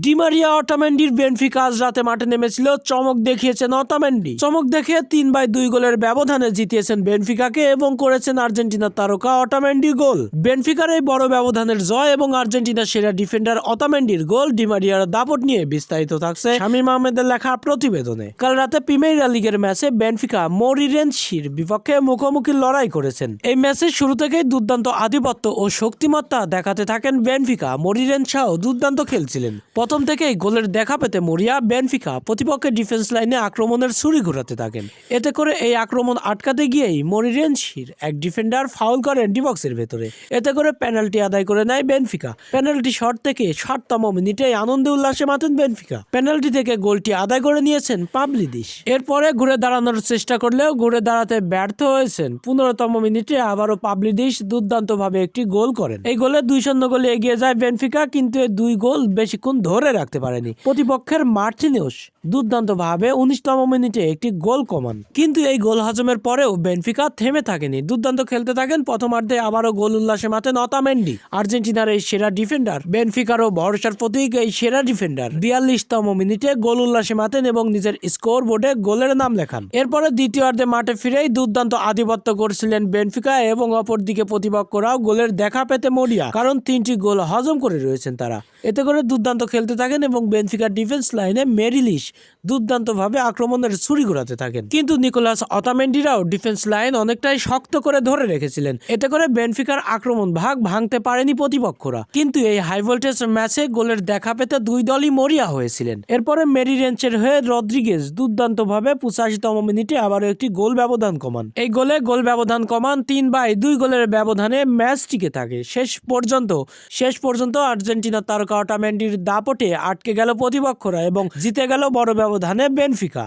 Di Maria, অটামেন্ডির Benfica আজ রাতে মাঠে নেমেছিল। চমক দেখিয়েছেন অটামেন্ডি। চমক দেখিয়ে 3-2 গোলের ব্যবধানে জিতিয়েছেন বেনফিকাকে এবং করেছেন আর্জেন্টিনার তারকা অটামেন্ডি গোল। বেনফিকার এই বড় ব্যবধানের জয় এবং আর্জেন্টিনার সেরা ডিফেন্ডার অটামেন্ডির গোল, ডি মারিয়ার দাপট নিয়ে বিস্তারিত থাকছে শামীম আহমেদের লেখা প্রতিবেদনে। কাল রাতে প্রিমিয়ার লিগের ম্যাচে বেনফিকা মোরিরেনসির বিপক্ষে মুখোমুখি লড়াই করেছেন। এই ম্যাচের শুরু থেকেই দুর্দান্ত আধিপত্য ও শক্তিমত্তা দেখাতে থাকেন বেনফিকা। মোরিরেনসাও দুর্দান্ত খেলছিলেন। প্রথম থেকেই গোলের দেখা পেতে মরিয়া বেনফিকা প্রতিপক্ষের ডিফেন্স লাইনে আক্রমণের ছুরি ঘোরাতে থাকেন। এতে করে এই আক্রমণ আটকাতে গিয়েই মোরিরেনসির এক ডিফেন্ডার ফাউল করেন ডি বক্সের ভেতরে। এতে করে পেনাল্টি আদায় করে নেয় বেনফিকা। পেনাল্টি শট থেকে 60তম মিনিটে আনন্দে উল্লাসে মাতেন বেনফিকা। পেনাল্টি থেকে গোলটি আদায় করে নিয়েছেন পাবলিদিস। এরপরে ঘুরে দাঁড়ানোর চেষ্টা করলেও ঘুরে দাঁড়াতে ব্যর্থ হয়েছেন। 15তম মিনিটে আবারও পাবলিদিস দুর্দান্তভাবে একটি গোল করেন। এই গোলে 2-0 গোলে এগিয়ে যায় বেনফিকা, কিন্তু এই 2 গোল বেশিক্ষণ ধরে রাখতে পারেনি। প্রতিপক্ষের মার্টিনেস দুর্দান্তভাবে 19তম মিনিটে একটি গোল কমান, কিন্তু এই গোল হজমের পরেও বেনফিকা থেমে থাকেনি। দুর্দান্ত খেলতে থাকেন। প্রথমার্ধে আবারও গোল উল্লাসে মাতেন অটামেন্ডি। আর্জেন্টিনার এই সেরা ডিফেন্ডার, বেনফিকারও ভরসার প্রতীক এই সেরা ডিফেন্ডার 42তম মিনিটে গোল উল্লাসে মাতেন এবং নিজের স্কোর বোর্ডে গোলের নাম লেখান। এরপরে দ্বিতীয়ার্ধে মাঠে ফিরেই দুর্দান্ত আধিপত্য করছিলেন বেনফিকা এবং অপরদিকে প্রতিপক্ষরাও গোলের দেখা পেতে মরিয়া, কারণ 3টি গোল হজম করে রয়েছেন তারা। এতে করে দুর্দান্ত খেলতে থাকেন এবং বেনফিকার ডিফেন্স লাইনে মেরিলিস দুর্দান্তভাবে আক্রমণের ছুরি ঘোরাতে থাকেন। কিন্তু নিকোলাস অটামেন্ডিরাও ডিফেন্স লাইন অনেকটাই শক্ত করে ধরে রেখেছিলেন। এতে করে বেনফিকার আক্রমণ ভাঙতে পারেনি প্রতিপক্ষরা। কিন্তু এই হাই ভোল্টেজ ম্যাচে গোলের দেখা পেতে 2 দলই মরিয়া হয়েছিলেন। এরপরে মেরিরেন্সের হয়ে রদ্রিগেজ দুর্দান্তভাবে 85তম মিনিটে আবারও একটি গোল ব্যবধান কমান। এই গোলে গোল ব্যবধান কমান 3-2 গোলের ব্যবধানে ম্যাচ টিকে থাকে শেষ পর্যন্ত আর্জেন্টিনার তারকা অটামেন্ডির দাপটে আটকে গেল প্রতিপক্ষরা এবং জিতে গেল বড় ব্যবধানে বেনফিকা।